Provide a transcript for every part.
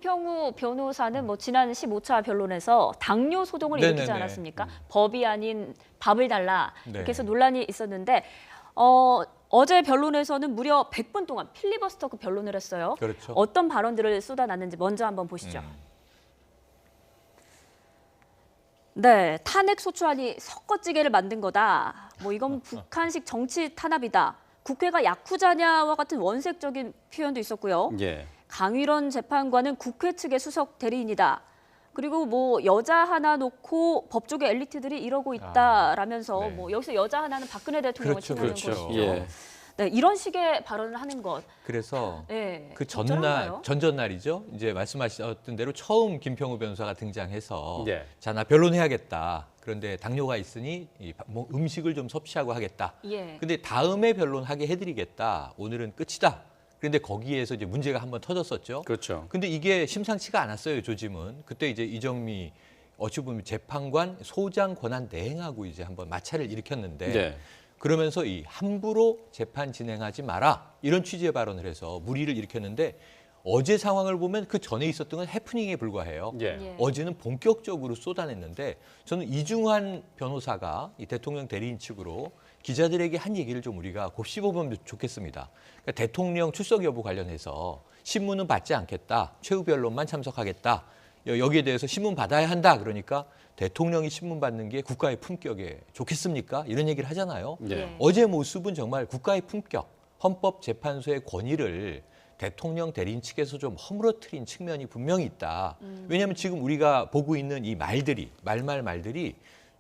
평우 변호사는 뭐 지난 15차 변론에서 당뇨 소동을 일으키지 네네네. 않았습니까? 법이 아닌 밥을 달라 네. 이렇게 해서 논란이 있었는데 어제 변론에서는 무려 100분 동안 필리버스터 변론을 했어요. 그렇죠. 어떤 발언들을 쏟아놨는지 먼저 한번 보시죠. 네, 탄핵 소추안이 섞어찌개를 만든 거다. 뭐 이건 북한식 정치 탄압이다. 국회가 야쿠자냐와 같은 원색적인 표현도 있었고요. 예. 강일원 재판관은 국회 측의 수석 대리인이다. 그리고 뭐 여자 하나 놓고 법조계 엘리트들이 이러고 있다라면서 네. 뭐 여기서 여자 하나는 박근혜 대통령을 그렇죠, 치는 그렇죠. 것이죠. 예. 네, 이런 식의 발언을 하는 것. 그래서 네, 그 적절한가요? 전전날이죠. 이제 말씀하셨던 대로 처음 김평우 변호사가 등장해서 예. 자, 나 변론해야겠다. 그런데 당뇨가 있으니 뭐 음식을 좀 섭취하고 하겠다. 예. 근데 다음에 변론하게 해드리겠다. 오늘은 끝이다. 그런데 거기에서 이제 문제가 한번 터졌었죠. 그렇죠. 근데 이게 심상치가 않았어요, 조짐은. 그때 이제 이정미 어찌 보면 재판관 소장 권한 대행하고 이제 한번 마찰을 일으켰는데 네. 그러면서 이 함부로 재판 진행하지 마라 이런 취지의 발언을 해서 물의를 일으켰는데 어제 상황을 보면 그 전에 있었던 건 해프닝에 불과해요. 예. 예. 어제는 본격적으로 쏟아냈는데 저는 이중환 변호사가 이 대통령 대리인 측으로 기자들에게 한 얘기를 좀 우리가 곱씹어보면 좋겠습니다. 그러니까 대통령 출석 여부 관련해서 신문은 받지 않겠다. 최후 변론만 참석하겠다. 여기에 대해서 신문 받아야 한다. 그러니까 대통령이 신문 받는 게 국가의 품격에 좋겠습니까? 이런 얘기를 하잖아요. 예. 어제 모습은 정말 국가의 품격, 헌법재판소의 권위를 대통령 대리인 측에서 좀 허물어뜨린 측면이 분명히 있다. 왜냐하면 지금 우리가 보고 있는 이 말들이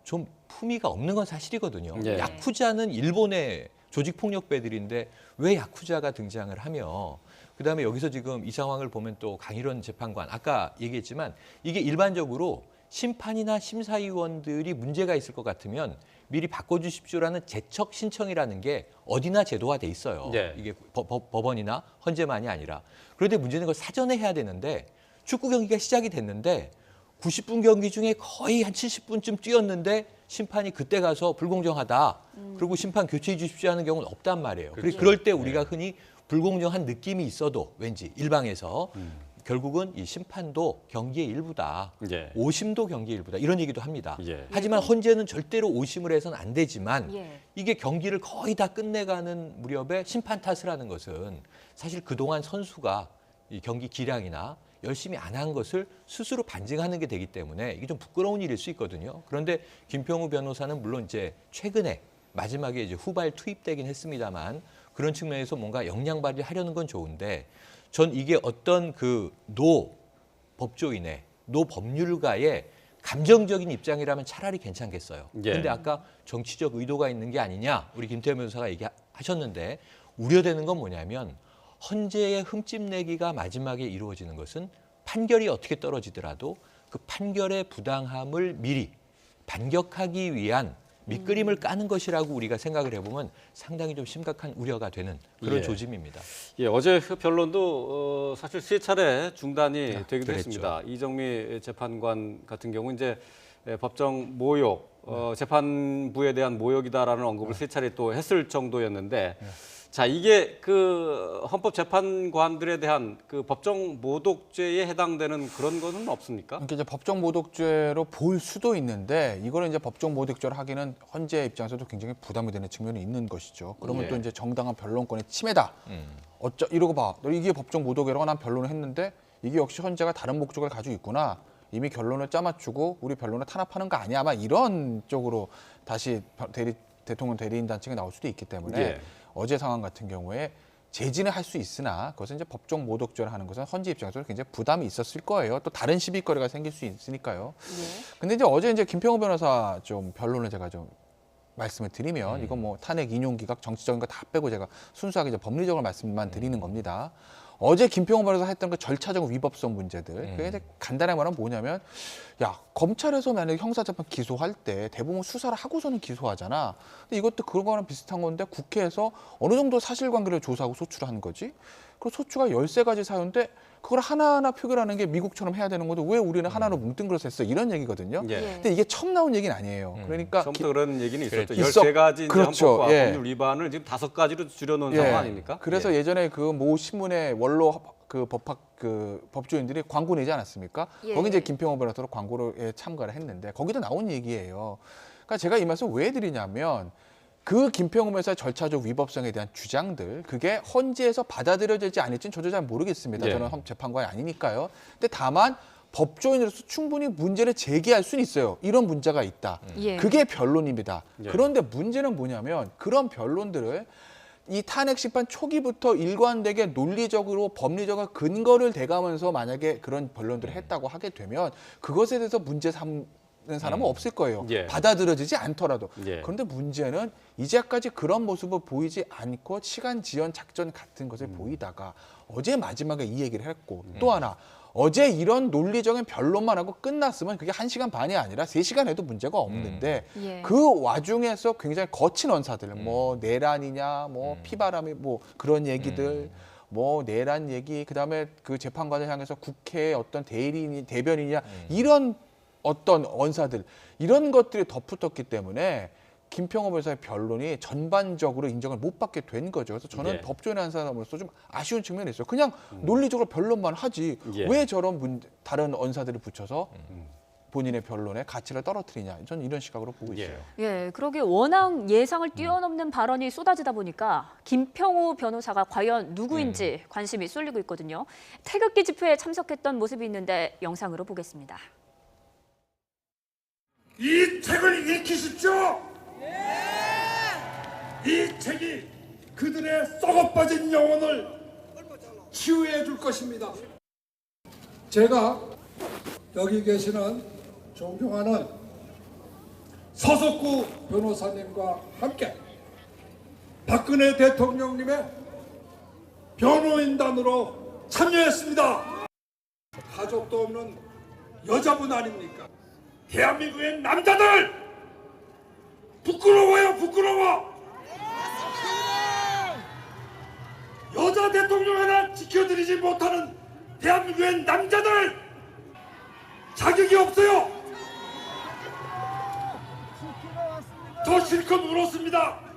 좀 품위가 없는 건 사실이거든요. 예. 야쿠자는 일본의 조직폭력배들인데 왜 야쿠자가 등장을 하며 그다음에 여기서 지금 이 상황을 보면 또 강일원 재판관 아까 얘기했지만 이게 일반적으로 심판이나 심사위원들이 문제가 있을 것 같으면 미리 바꿔주십시오라는 제척 신청이라는 게 어디나 제도화돼 있어요. 네. 이게 법원이나 헌재만이 아니라. 그런데 문제는 그걸 사전에 해야 되는데 축구 경기가 시작이 됐는데 90분 경기 중에 거의 한 70분쯤 뛰었는데 심판이 그때 가서 불공정하다. 그리고 심판 교체해 주십시오 하는 경우는 없단 말이에요. 그렇죠. 그럴 때 우리가 흔히 불공정한 느낌이 있어도 왠지 일방에서 결국은 이 심판도 경기의 일부다. 예. 오심도 경기의 일부다. 이런 얘기도 합니다. 예. 하지만 헌재는 절대로 오심을 해서는 안 되지만 예. 이게 경기를 거의 다 끝내가는 무렵에 심판 탓을 하는 것은 사실 그동안 선수가 이 경기 기량이나 열심히 안 한 것을 스스로 반증하는 게 되기 때문에 이게 좀 부끄러운 일일 수 있거든요. 그런데 김평우 변호사는 물론 이제 최근에 마지막에 이제 후발 투입되긴 했습니다만 그런 측면에서 뭔가 역량 발휘를 하려는 건 좋은데 전 이게 어떤 그 노 법조인의 노 법률가의 감정적인 입장이라면 차라리 괜찮겠어요. 예. 그런데 아까 정치적 의도가 있는 게 아니냐 우리 김태현 변호사가 얘기하셨는데 우려되는 건 뭐냐면 헌재의 흠집내기가 마지막에 이루어지는 것은 판결이 어떻게 떨어지더라도 그 판결의 부당함을 미리 반격하기 위한 밑그림을 까는 것이라고 우리가 생각을 해보면 상당히 좀 심각한 우려가 되는 그런 예. 조짐입니다. 예, 어제 그 변론도 사실 3차례 중단이 되기도 그랬죠. 했습니다. 이정미 재판관 같은 경우 이제 법정 모욕, 재판부에 대한 모욕이다라는 언급을 3차례 또 했을 정도였는데 자, 이게 그 헌법재판관들에 대한 그 법정 모독죄에 해당되는 그런 것은 없습니까? 그러니까 이제 법정 모독죄로 볼 수도 있는데 이거를 이제 법정 모독죄로 하기는 헌재 입장에서도 굉장히 부담이 되는 측면이 있는 것이죠. 그러면 예. 또 이제 정당한 변론권의 침해다. 이러고 봐. 너 이게 법정 모독이라고 난 변론을 했는데 이게 역시 헌재가 다른 목적을 가지고 있구나. 이미 결론을 짜맞추고 우리 변론을 탄압하는 거 아니야. 아마 이런 쪽으로 다시 대통령 대리인단 측에 나올 수도 있기 때문에 예. 어제 상황 같은 경우에 제지는 할 수 있으나 그것은 이제 법정 모독죄를 하는 것은 헌재 입장에서 굉장히 부담이 있었을 거예요. 또 다른 시비거리가 생길 수 있으니까요. 예. 근데 이제 어제 이제 김평우 변호사 좀 변론을 제가 좀 말씀을 드리면 이건 뭐 탄핵 인용 기각 정치적인 거 다 빼고 제가 순수하게 이제 법리적으로 말씀만 드리는 겁니다. 어제 김평우 변호사 했던 그 절차적 위법성 문제들 그게 이제 간단하게 말하면 뭐냐면 야 검찰에서 만약에 형사재판 기소할 때 대부분 수사를 하고서는 기소하잖아. 근데 이것도 그런 거랑 비슷한 건데 국회에서 어느 정도 사실관계를 조사하고 소추를 하는 거지. 그 소추가 13가지 사유인데 그걸 하나하나 표결하는 게 미국처럼 해야 되는 건데 왜 우리는 하나로 뭉뚱그려서 했어 이런 얘기거든요. 예. 근데 이게 처음 나온 얘기는 아니에요. 그러니까 처음부터 그런 얘기는 있었죠. 있어. 13가지 그렇죠. 헌법과 예. 법률 위반을 지금 5가지로 줄여놓은 상황 아닙니까? 그래서 예. 예전에 그 모 신문의 원로 그 법학 그 법조인들이 광고 내지 않았습니까? 예. 거기 이제 김평호 변호사로 광고에 참가를 했는데 거기도 나온 얘기예요. 그러니까 제가 이 말씀 왜 드리냐면 그 김평호 변호사의 절차적 위법성에 대한 주장들 그게 헌재에서 받아들여지지 않을지는 저도 잘 모르겠습니다. 예. 저는 재판관이 아니니까요. 근데 다만 법조인으로서 충분히 문제를 제기할 수는 있어요. 이런 문제가 있다. 예. 그게 변론입니다. 예. 그런데 문제는 뭐냐면 그런 변론들을 이 탄핵 심판 초기부터 일관되게 논리적으로 법리적으로 근거를 대가면서 만약에 그런 변론들을 했다고 하게 되면 그것에 대해서 문제 삼는 사람은 없을 거예요. 예. 받아들여지지 않더라도. 예. 그런데 문제는 이제까지 그런 모습을 보이지 않고 시간 지연 작전 같은 것을 보이다가 어제 마지막에 이 얘기를 했고 또 하나 어제 이런 논리적인 변론만 하고 끝났으면 그게 1시간 반이 아니라 3시간 해도 문제가 없는데 예. 그 와중에서 굉장히 거친 언사들 뭐 내란이냐 뭐 피바람이 뭐 그런 얘기들 뭐 내란 얘기 그다음에 그 재판관을 향해서 국회의 어떤 대변인이냐 이런 어떤 언사들 이런 것들이 덧붙었기 때문에 김평호 변호사의 변론이 전반적으로 인정을 못 받게 된 거죠. 그래서 저는 예. 법조인의 한 사람으로서 좀 아쉬운 측면이 있어요. 그냥 논리적으로 변론만 하지 예. 왜 저런 다른 언사들을 붙여서 본인의 변론의 가치를 떨어뜨리냐. 저는 이런 시각으로 보고 예. 있어요. 예, 그러게 워낙 예상을 뛰어넘는 발언이 쏟아지다 보니까 김평호 변호사가 과연 누구인지 관심이 쏠리고 있거든요. 태극기 집회에 참석했던 모습이 있는데 영상으로 보겠습니다. 이 책을 읽히십시오. 이 책이 그들의 썩어빠진 영혼을 치유해 줄 것입니다. 제가 여기 계시는 존경하는 서석구 변호사님과 함께 박근혜 대통령님의 변호인단으로 참여했습니다. 가족도 없는 여자분 아닙니까? 대한민국의 남자들 부끄러워요, 부끄러워. 여자 대통령 하나 지켜드리지 못하는 대한민국의 남자들 자격이 없어요. 저 실컷 울었습니다.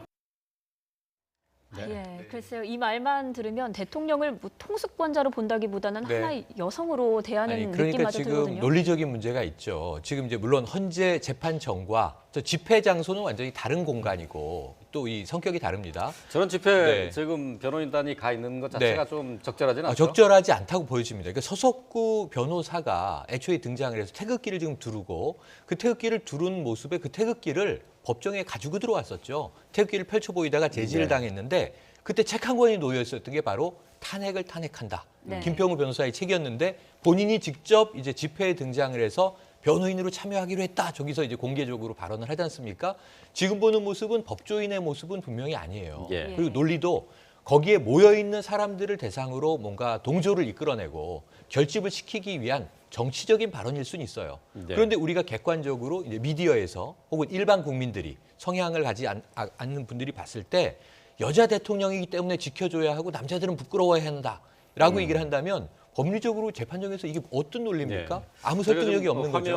예, 글쎄요. 이 말만 들으면 대통령을 뭐 통수권자로 본다기보다는 네. 하나의 여성으로 대하는 아니, 그러니까 느낌마저 지금 들거든요. 논리적인 문제가 있죠. 지금 이제 물론 헌재 재판정과 저 집회 장소는 완전히 다른 공간이고 또 이 성격이 다릅니다. 저런 집회 네. 지금 변호인단이 가 있는 것 자체가 네. 좀 적절하지는 않죠? 적절하지 않다고 보여집니다. 그러니까 서석구 변호사가 애초에 등장을 해서 태극기를 지금 두르고 그 태극기를 두른 모습에 그 태극기를 법정에 가지고 들어왔었죠. 태극기를 펼쳐 보이다가 제지를 네. 당했는데 그때 책 한 권이 놓여 있었던 게 바로 탄핵을 탄핵한다. 네. 김평우 변호사의 책이었는데 본인이 직접 이제 집회에 등장을 해서 변호인으로 참여하기로 했다. 저기서 이제 공개적으로 발언을 하지 않습니까? 지금 보는 모습은 법조인의 모습은 분명히 아니에요. 예. 그리고 논리도 거기에 모여 있는 사람들을 대상으로 뭔가 동조를 이끌어내고 결집을 시키기 위한 정치적인 발언일 수는 있어요. 네. 그런데 우리가 객관적으로 이제 미디어에서 혹은 일반 국민들이 성향을 가지 않는 분들이 봤을 때 여자 대통령이기 때문에 지켜줘야 하고 남자들은 부끄러워해야 한다라고 얘기를 한다면 법리적으로 재판정에서 이게 어떤 논리입니까? 네. 아무 제가 설득력이 지금 없는 화면 거죠.